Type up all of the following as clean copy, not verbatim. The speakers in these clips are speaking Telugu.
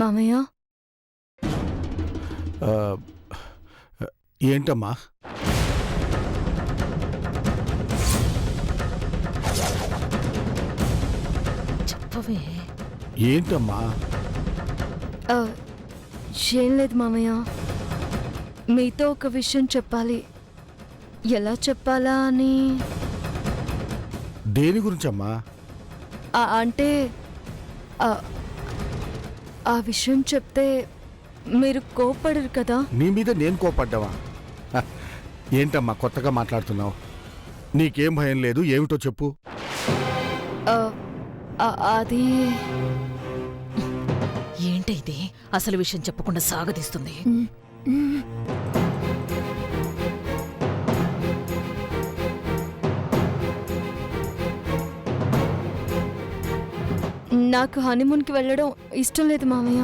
మామయ్య ఏంటమ్మా? చెప్పవే. ఏంటమ్మా? ఏం లేదు మామయ్య, మీతో ఒక విషయం చెప్పాలి. ఎలా చెప్పాలా అని. దేని గురించమ్మా? అంటే ఆ విషయం చెప్తే మీరు కోపడరు కదా. నీ మీద నేను కోపడ్డావా? ఏంటమ్మా కొత్తగా మాట్లాడుతున్నావు? నీకేం భయం లేదు, ఏమిటో చెప్పు. అది ఏంటైతే అసలు విషయం చెప్పకుండా సాగదీస్తుంది. నాకు హనీమూన్కి వెళ్ళడం ఇష్టం లేదు మామయ్య.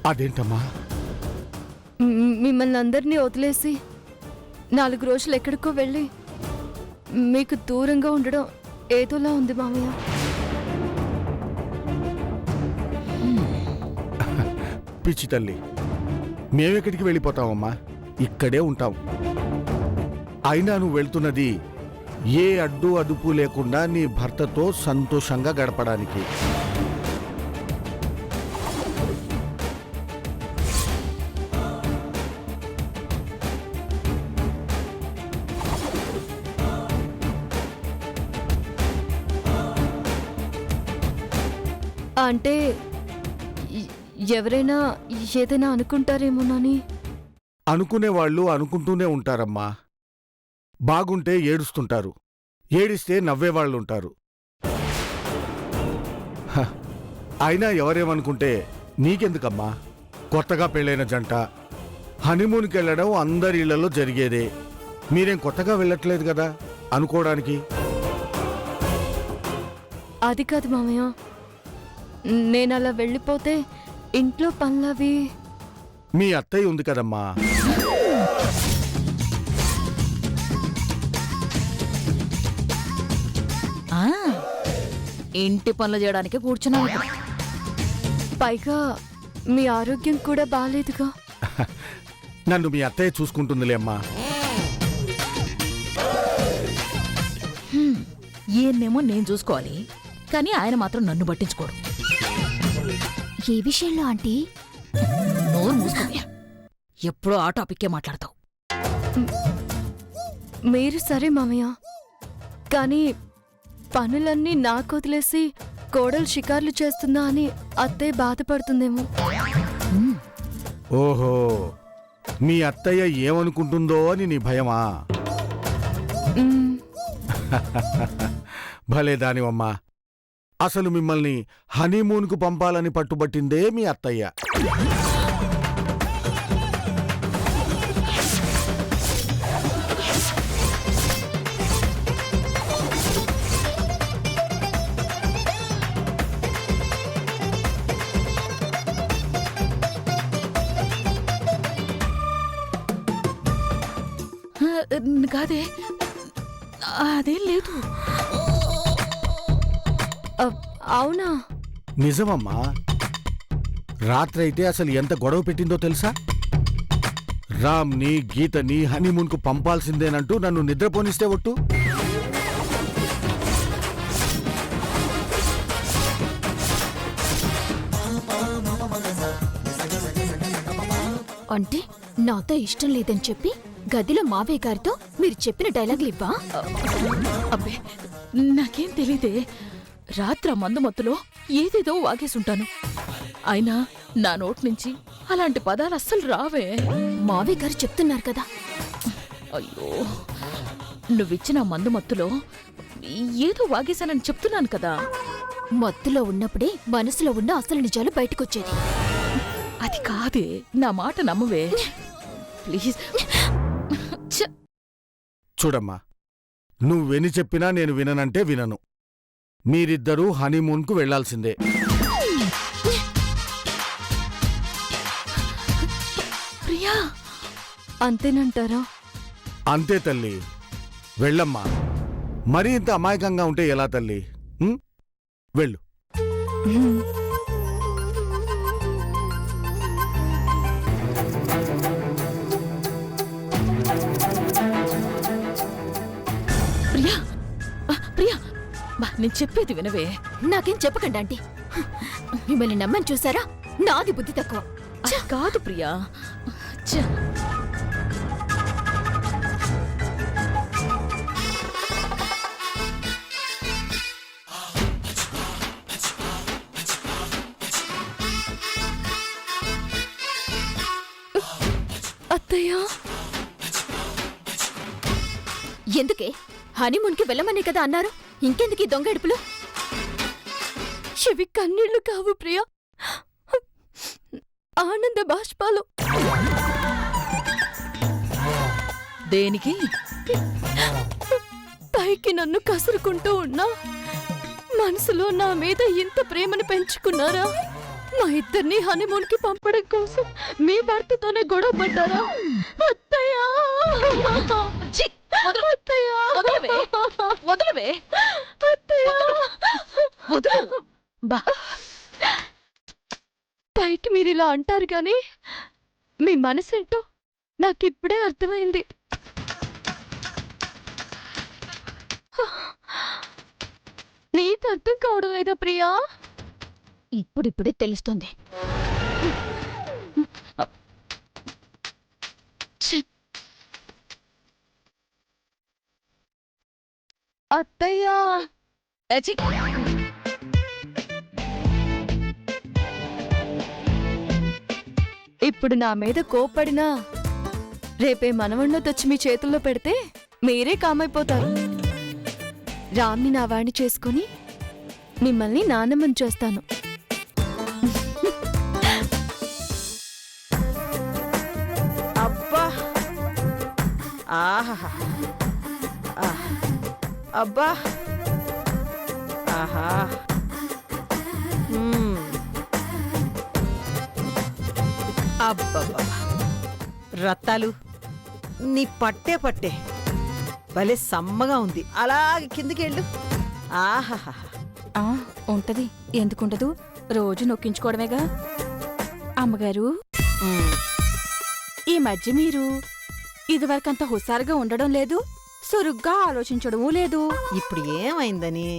అదేంటమ్మా? మిమ్మల్ని అందరినీ వదిలేసి 4 రోజులు ఎక్కడికో వెళ్ళి మీకు దూరంగా ఉండడం ఏదోలా ఉంది మామయ్య. పిచ్చి తల్లి, మేమెక్కడికి వెళ్ళిపోతామమ్మా, ఇక్కడే ఉంటాం. అయినా నువ్వు వెళ్తున్నది ఏ అడ్డు అదుపు లేకుండా నీ భర్తతో సంతోషంగా గడపడానికి. అంటే ఎవరైనా ఏదైనా అనుకుంటారేమోనని. అనుకునేవాళ్ళు అనుకుంటూనే ఉంటారమ్మా. బాగుంటే ఏడుస్తుంటారు, ఏడిస్తే నవ్వేవాళ్ళుంటారు. అయినా ఎవరేమనుకుంటే నీకెందుకమ్మా? కొత్తగా పెళ్ళైన జంట హనీమూన్కి వెళ్ళడం అందరి ఇళ్లలో జరిగేదే. మీరేం కొత్తగా వెళ్ళట్లేదు కదా అనుకోవడానికి. అది కాదు మామయ్య, నేనలా వెళ్ళిపోతే ఇంట్లో పనులవి. మీ అత్తయ్య ఉంది కదమ్మా. ఇంటి పనులు చేయడానికి కూర్చున్నాను. పైగా మీ ఆరోగ్యం కూడా బాలేదుగా. నన్ను మీ అత్తయ్య చూసుకుంటుందిలే అమ్మా. ఈయన్నేమో నేను చూసుకోవాలి, కానీ ఆయన మాత్రం నన్ను పట్టించుకోడు. ఏ విషయంలో ఆంటీ? నోరు మూసుకోయా, ఎప్పుడూ ఆ టాపిక్కే మాట్లాడతావు. మీరు సరే మామయ్య, కానీ పనులన్నీ నాకు వదిలేసి కోడలు షికార్లు చేస్తుందా అని అత్తయ్య బాధపడుతుందేమో. ఓహో, మీ అత్తయ్య ఏమనుకుంటుందో అని నీ భయమా? భలే దానివమ్మా. అసలు మిమ్మల్ని హనీమూన్కు పంపాలని పట్టుబట్టిందే మీ అత్తయ్య. కాదే, అదేం లేదు. అవునా? నిజమమ్మా. రాత్రైతే అసలు ఎంత గొడవ పెట్టిందో తెలుసా? రామ్ని గీతని హనీమూన్కు పంపాల్సిందేనంటూ నన్ను నిద్రపోనిస్తే ఒట్టు. అంటే నాతో ఇష్టం లేదని చెప్పి గదిలో మావయ్య గారితో మీరు చెప్పిన డైలాగులు ఇవ్వా? అబ్బే, నాకేం తెలీదే. రాత్రి మందు మత్తులో ఏదేదో వాగేసుంటాను. అయినా నా నోటి నుంచి అలాంటి పదాలు అస్సలు రావే. మావయ్య గారు చెప్తున్నారు కదా. అయ్యో, నువ్విచ్చిన మందు మత్తులో ఏదో వాగేశానని చెప్తున్నాను కదా. మత్తులో ఉన్నప్పుడే మనసులో ఉన్న అసలు నిజాలు బయటకొచ్చేది. అది కాదే, నా మాట నమ్మవే ప్లీజ్. చూడమ్మా, నువ్వెని చెప్పినా నేను విననంటే వినను. మీరిద్దరూ హనీమూన్కు వెళ్లాల్సిందే. ప్రియా, అంతేనంటారా? అంతే తల్లి. వెళ్ళమ్మా. మరీ ఇంత అమాయకంగా ఉంటే ఎలా తల్లి? వెళ్ళు. ప్రియా ప్రియా నేను చెప్పేది వినవే. నాకేం చెప్పకండి ఆంటీ. మిమ్మల్ని నమ్మని చూసారా? నాది బుద్ధి తక్కువ. కాదు ప్రియా. ఛ! అత్తయ్య, ఎందుకే హనీమూన్కి వెళ్ళమనే కదా అన్నారు? ఇంకెందుకు ఈ దొంగ ఎడుపులు? ఇవి కన్నీళ్లు కావు ప్రియా, ఆనంద బాష్పాలు. దేనికి? పైకి నన్ను కసురుకుంటూ ఉన్నా మనసులో నా మీద ఇంత ప్రేమను పెంచుకున్నారా? మా ఇద్దరిని హనీమూన్కి పంపడం కోసం మీ భర్తతోనే గొడవ పడ్డారా? అత్తయ్య! అత్తయ్య! వదలవే. అత్తయ్య! బా పైకి మీరు ఇలా అంటారు గాని మీ మనసేంటో నాకిప్పుడే అర్థమైంది. నీకు అర్థం కావడం లేదా ప్రియా? ఇప్పుడిప్పుడే తెలుస్తుంది. అత్తయ్య! ఇప్పుడు నా మీద కోప్పడినా రేపే మనవణ్ణో తెచ్చి మీ చేతుల్లో పెడితే మీరే కామైపోతారు. రామ్ని నా వాణ్ణి చేసుకుని మిమ్మల్ని నాన్నమ్మని చేస్తాను. అబ్బా! ఆహా! అబ్బా! ఆహా! అబ్బబ్బా! రత్తాలు, నీ పట్టే భలే సమ్మగా ఉంది. అలాగే కిందికెళ్ళు. ఆహాహా! ఉంటది, ఎందుకుంటదు? రోజు నొక్కించుకోవడమేగా. అమ్మగారు, ఈ మధ్య మీరు ఇదివరకంత హుషారుగా ఉండడం లేదు, సురుగ్గా ఆలోచించడమూ లేదు. ఇప్పుడు ఏమైందని?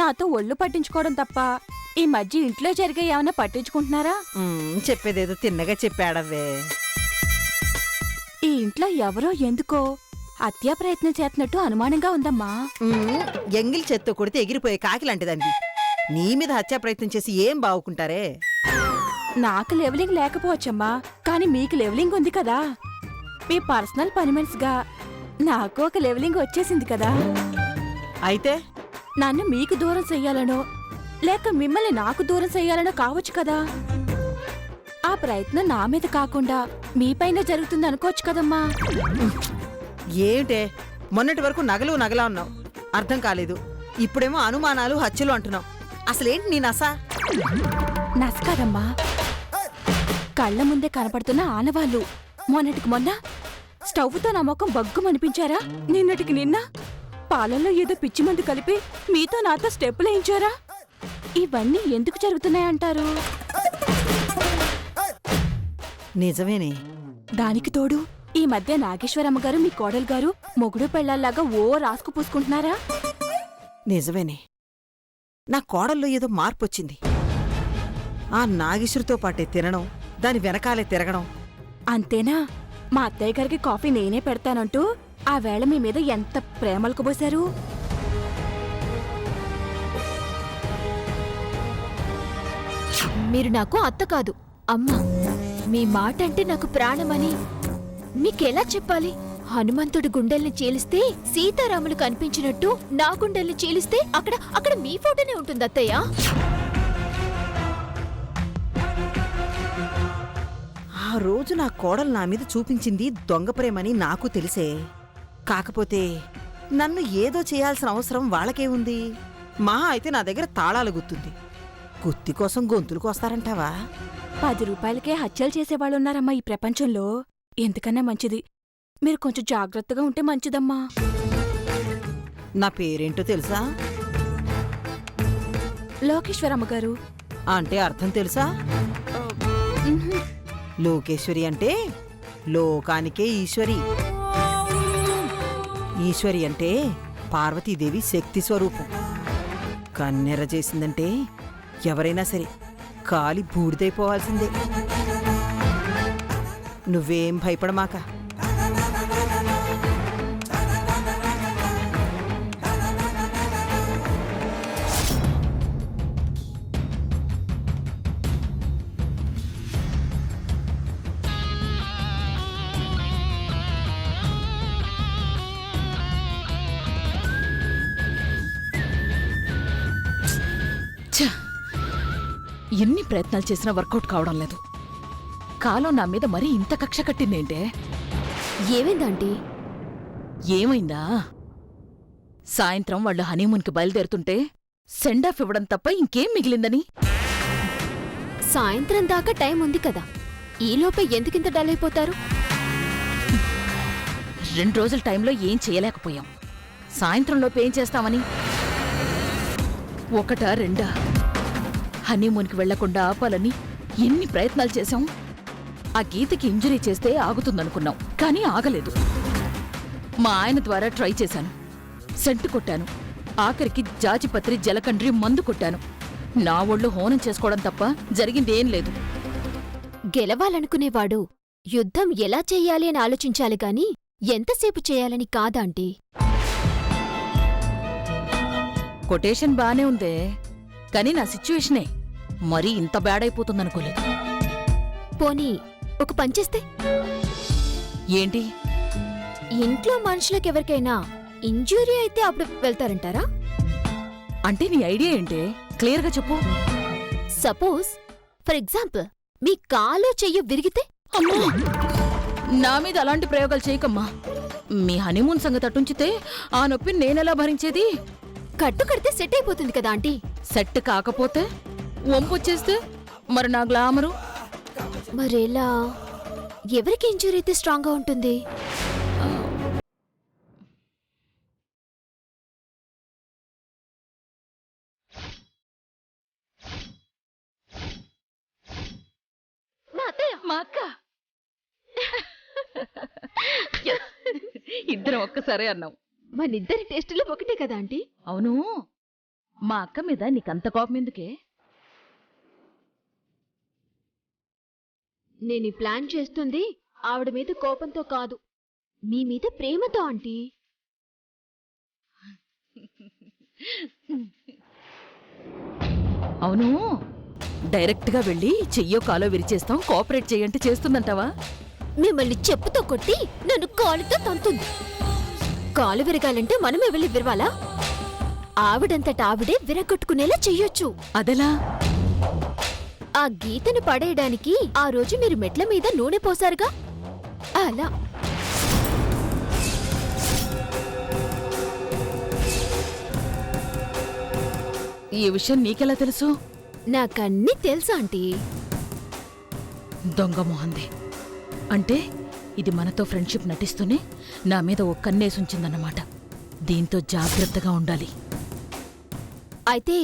నాతో ఒళ్ళు పట్టించుకోవడం తప్ప ఈ మధ్య ఇంట్లో జరిగే ఏమైనా పట్టించుకుంటున్నారా? చెప్పేదేదో తిన్నగా చెప్పాడవే. ఈ ఇంట్లో ఎవరో ఎందుకో హత్యా ప్రయత్నం చేస్తున్నట్టు అనుమానంగా ఉందమ్మా. ఎంగిలి చేత్తో కొడితే ఎగిరిపోయే కాకిలాంటిదండి. నీ మీద హత్యా ప్రయత్నం చేసి ఏం బావుకుంటారే? నాకు లెవెలింగ్ లేకపోవచ్చమ్మా, కానీ మీకు లెవెలింగ్ ఉంది కదా. మీ పర్సనల్ పని మనిషిగా నాకు ఒక లెవెలింగ్ వచ్చేసింది కదా. అయితే నన్ను మీకు దూరం చెయ్యాలనో లేక మిమ్మల్ని నాకు దూరం చెయ్యాలనో కావచ్చు కదా. ఆ ప్రయత్నం నా మీద కాకుండా మీపైన జరుగుతుంది అనుకోవచ్చు కదమ్మా. ఏమిటే, మొన్నటి వరకు నగలా ఉన్నావు, అర్థం కాలేదు. ఇప్పుడేమో అనుమానాలు హత్యలు అంటున్నావు. అసలేంటి నీ నస? నసకాదమ్మా, కళ్ళ ముందే కనపడుతున్న ఆనవాళ్ళు. మొన్నటికి మొన్న స్టవ్తో నా ముఖం బగ్గుమనిపించారా? నిన్నటికి నిన్న పాలల్లో ఏదో పిచ్చి మందు కలిపి మీతో నాతో స్టెప్పులు వేయించారా? ఇవన్నీ ఎందుకు జరుగుతున్నాయంటారు? నిజమేనే. దానికి తోడు ఈ మధ్య నాగేశ్వరమ్మ గారు మీ కోడలు గారు మొగుడు పెళ్లాల్లాగా ఓ రాసుకు పూసుకుంటున్నారా? నిజమేనే. నా కోడల్లో ఏదో మార్పొచ్చింది. ఆ నాగేశ్వరితో పాటే తినడం, దాని వెనకాలే తిరగడం. అంతేనా? మా అత్తయ్య గారికి కాఫీ నేనే పెడతానంటూ ఆ వేళ మీ మీద ఎంత ప్రేమలకు పోశారు. మీరు నాకు అత్త కాదు, అమ్మ. మీ మాట అంటే నాకు ప్రాణమని మీకెలా చెప్పాలి? హనుమంతుడి గుండెల్ని చీలిస్తే సీతారాములు కనిపించినట్టు నా గుండెల్ని చీలిస్తే అక్కడ మీ ఫోటోనే ఉంటుంది అత్తయ్య. ఆ రోజు నా కోడలు నా మీద చూపించింది దొంగ ప్రేమని నాకు తెలిసే. కాకపోతే నన్ను ఏదో చేయాల్సిన అవసరం వాళ్ళకే ఉంది. మహా అయితే నా దగ్గర తాళాలు గుర్తుంది. గుత్తి కోసం గొంతులు కోస్తారంటావా? 10 రూపాయలకే హత్యలు చేసేవాళ్ళున్నారమ్మా ఈ ప్రపంచంలో. ఎందుకన్నా మంచిది మీరు కొంచెం జాగ్రత్తగా ఉంటే మంచిదమ్మా. నా పేరేంటో తెలుసా? లోకేశ్వరమ్మ గారు. అంటే అర్థం తెలుసా? లోకేశ్వరి అంటే లోకానికే ఈశ్వరి. ఈశ్వరి అంటే పార్వతీదేవి శక్తి స్వరూపం. కన్నెర చేసిందంటే ఎవరైనా సరే కాలి బూడిదైపోవాల్సిందే. నువ్వేం భయపడమాక. ఛ! ఎన్ని ప్రయత్నాలు చేసినా వర్కౌట్ కావడం లేదు. కాలం నా మీద మరీ ఇంత కక్ష కట్టిందేంటే? ఏమైందంటీ? ఏమైందా? సాయంత్రం వాళ్ళు హనీమూన్కి బయలుదేరుతుంటే సెండ్ ఆఫ్ ఇవ్వడం తప్ప ఇంకేం మిగిలిందని. సాయంత్రం దాకా టైం ఉంది కదా, ఈలోపే ఎందుకింత డల్ అయిపోతారు? 2 రోజుల టైంలో ఏం చేయలేకపోయాం. సాయంత్రంలోపు ఏం చేస్తామని? ఒకటా రెండా? హనీమూన్కి వెళ్లకుండా ఆపాలని ఎన్ని ప్రయత్నాలు చేశాం. ఆ గీతకి ఇంజరీ చేస్తే ఆగుతుందనుకున్నాం, కానీ ఆగలేదు. మా ఆయన ద్వారా ట్రై చేశాను, సెంటు కొట్టాను, ఆఖరికి జాజిపత్రి జలకండ్రి మందు కొట్టాను. నా ఒళ్ళు హోనం చేసుకోవడం తప్ప జరిగిందేం లేదు. గెలవాలనుకునేవాడు యుద్ధం ఎలా చెయ్యాలి అని ఆలోచించాలి గాని ఎంతసేపు చేయాలని కాదాంటీ. కొటేషన్ బానే ఉందే, కానీ నా సిచ్యువేషనే మరీ ఇంత బ్యాడ్ అయిపోతుందనుకోలేదు. పోనీ ఒక పంచేస్తే? ఏంటి? ఇంట్లో మనుషులకెవరికైనా ఇంజూరీ అయితే అప్పుడు వెళ్తారంటారా? అంటే నీ ఐడియా ఏంటే? క్లియర్గా చెప్పు. సపోజ్ ఫర్ ఎగ్జాంపుల్ మీ కాలో చెయ్యి విరిగితే? అమ్మా! నా మీద అలాంటి ప్రయోగాలు చేయకమ్మా. మీ హనీమూన్ సంగతి అటుంచితే ఆ నొప్పి నేనెలా భరించేది? కట్టు కడితే సెట్ అయిపోతుంది కదా ఆంటీ. సెట్ కాకపోతే వంపొచ్చేస్తే మరి నా గ్లామరు? మరేలా? ఎవరికి ఇంజూరీ అయితే స్ట్రాంగ్గా ఉంటుంది? మా అక్క. ఇద్దరం ఒక్కసారే అన్నాం. మనిద్దరి టేస్టులు ఒకటే కదా ఆంటీ. అవును, మా అక్క మీద నీకంత కోపం ఎందుకే? నేను ఈ ప్లాన్ చేస్తుంది ఆవిడ మీద కోపంతో కాదు, మీ మీద ప్రేమతో ఆంటీ. అవును, డైరెక్ట్గా వెళ్ళి చెయ్యో కాలో విరిచేస్తాం, కోఆపరేట్ చెయ్యంటే చేస్తుందంటావా? మిమ్మల్ని చెప్పుతో కొట్టి నన్ను కాలుతో తంతుంది. కాలు విరగాలంటే మనమే వెళ్ళి విరవాలా? ఆవిడంతట ఆవిడే విరగొట్టుకునేలా చెయ్యొచ్చు. అదెలా? ఆ గీతను పడేయడానికి ఆ రోజు మీరు మెట్ల మీద నూనె పోసారుగా, అలా. ఈ విషయం నీకెలా తెలుసు? నాకన్నీ తెలుసా ఆంటీ. దొంగ మొహంది. అంటే ఇది మనతో ఫ్రెండ్షిప్ నటిస్తూనే నా మీద ఓ కన్నేసుంచిందన్నమాట. దీంతో జాగ్రత్తగా ఉండాలి. అయితే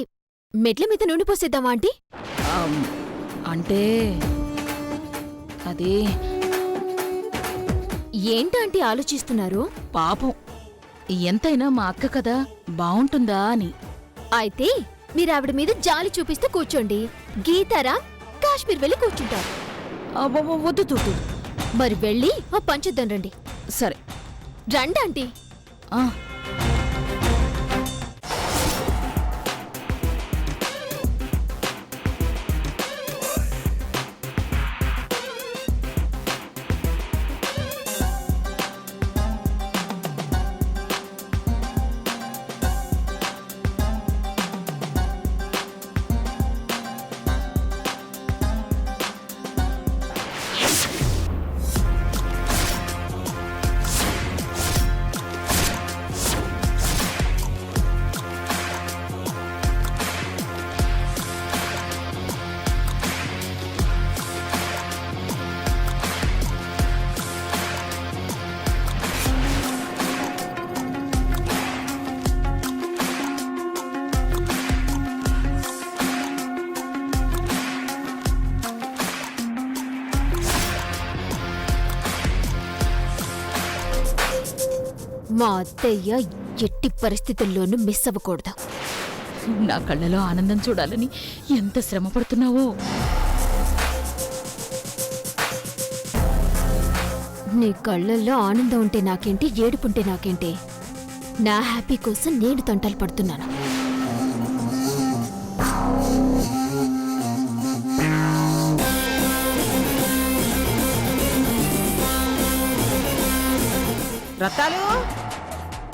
మెట్ల మీద నూనె పోసేద్దామా ఆంటీ? అంటే అది ఏంటంటే ఆలోచిస్తున్నారు? పాపం, ఎంతైనా మా అక్క కదా, బావుంటుందా అని. అయితే మీరు ఆవిడ మీద జాలి చూపిస్తూ కూర్చోండి. గీతారా కాశ్మీర్ వెళ్ళి కూర్చుంటారు. వద్దు తూతు. మరి వెళ్ళి ఆ పంచొద్దాం రండి. సరే రండి ఆంటీ. ఆ. మా అత్తయ్య ఎట్టి పరిస్థితుల్లోనూ మిస్ అవ్వకూడదు. నా కళ్ళలో ఆనందం చూడాలని ఎంత శ్రమ పడుతున్నావో. నీ కళ్ళల్లో ఆనందం ఉంటే నాకేంటి, ఏడుపుంటే నాకేంటి? నా హ్యాపీ కోసం నేను తంటాలు పడుతున్నాను. రత్తాలు,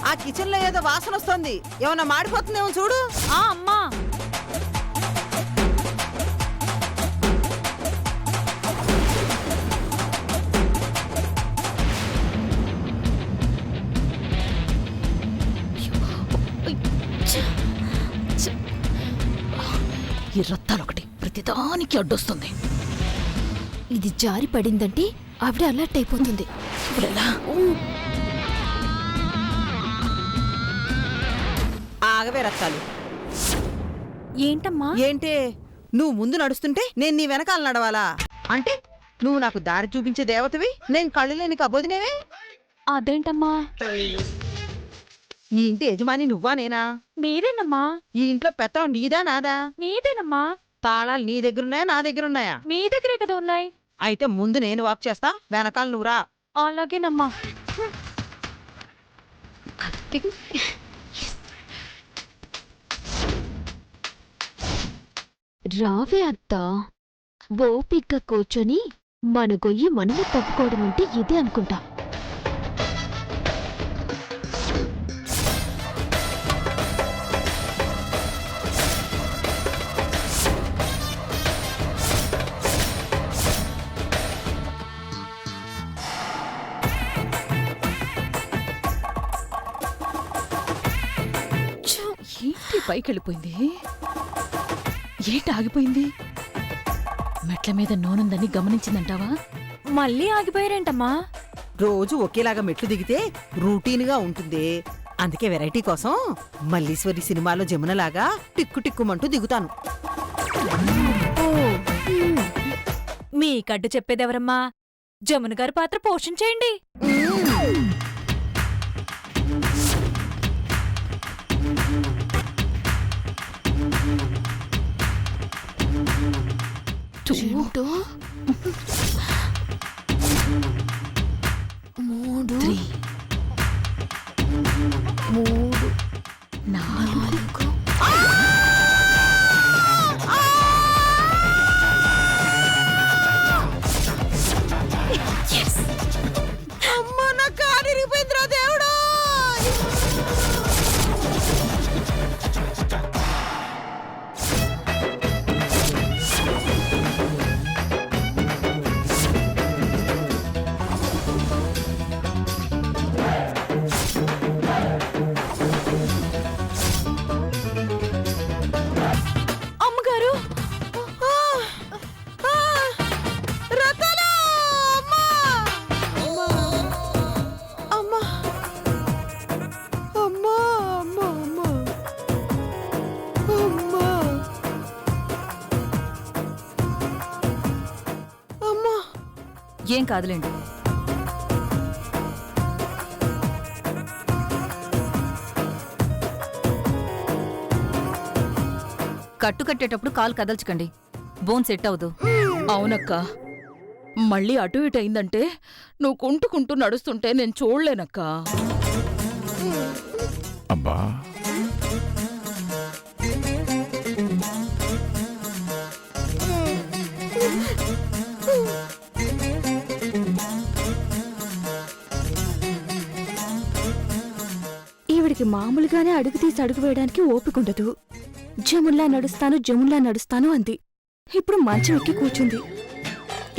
ఆ కిచెన్ లో ఏదో వాసన వస్తుంది. ఏమన్నా మాడిపోతుందేమో చూడు. అమ్మా ఈ రత్తాలొకటి ప్రతిదానికి అడ్డొస్తుంది. ఇది జారి పడిందంటే ఆవిడ అలర్ట్ అయిపోతుంది. ఇప్పుడెలా? ఆగవే రత్తాలు. ఏంటమ్మా? ఏంటే, నువ్వు ముందు నడుస్తుంటే నేను నీ వెనకాల నడవాలా? అంటే నువ్వు నాకు దారి చూపించే దేవతవి, నేను కళ్ళు లేని కబోదినేవే. అదేంటమ్మా? ఈ ఇంటి యజమాని నువ్వా నేనా? మీరేనమ్మా. ఈ ఇంట్లో పెత్తనం నీదా నాదా? మీదేనమ్మా. తాళాలు నీ దగ్గరున్నాయా నా దగ్గరున్నాయా? మీ దగ్గరే కదా ఉన్నాయి. అయితే ముందు నేను వాక్ చేస్తా, వెనకాల నువ్వురా. అలాగేనమ్మా. రావే అత్త, ఓపిక కూర్చొని మన గొయ్యి మనమే తప్పుకోవడం అంటే ఇదే అనుకుంటా. ఏంటి పైకెళ్ళిపోయింది? ఏంటి ఆగిపోయింది? మెట్ల మీద నూనెందని గమనించిందంటావా? మళ్ళీ ఆగిపోయారేంటమ్మా? రోజు ఒకేలాగా మెట్లు దిగితే రూటీన్గా ఉంటుంది. అందుకే వెరైటీ కోసం మల్లీశ్వరి సినిమాలో జమునలాగా టిక్కు టిక్కుమంటూ దిగుతాను. మీ కడ్డు చెప్పేదెవరమ్మా? జమున గారి పాత్ర పోషించేయండి. ఏంటో? 3 3 3 4 అమ్మ, నా కారు ఇరిగిపోయిందిరా దేవుడా! అమ్మగారు, రతనా! అమ్మా! అమ్మా! అమ్మా! అమ్మా! అమ్మా! అమ్మా! అమ్మా! ఏం కాదులేండి. కట్టు కట్టేటప్పుడు కాలు కదల్చకండి, బోన్ సెట్ అవదు. అవునక్క, మళ్ళీ అటు ఇటు అయిందంటే నువ్వు కుంటుకుంటూ నడుస్తుంటే నేను చూడలేనక్క. అబ్బా, ఈవిడికి మామూలుగానే అడుగు తీసి అడుగు వేయడానికి ఓపికండదు. జముల్లా నడుస్తాను అంది. ఇప్పుడు మంచం ఎక్కి కూర్చుంది.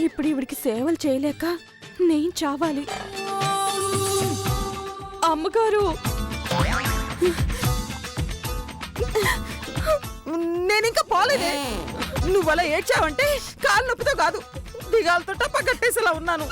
ఇప్పుడు ఈవిడికి సేవలు చేయలేక నేను చావాలి. అమ్మగారు, నేనింకా పోలేదే. నువ్వలా ఏడ్చావంటే కాలు నొప్పితో కాదు, దిగాలతో టప్ప కట్టేసేలా ఉన్నాను.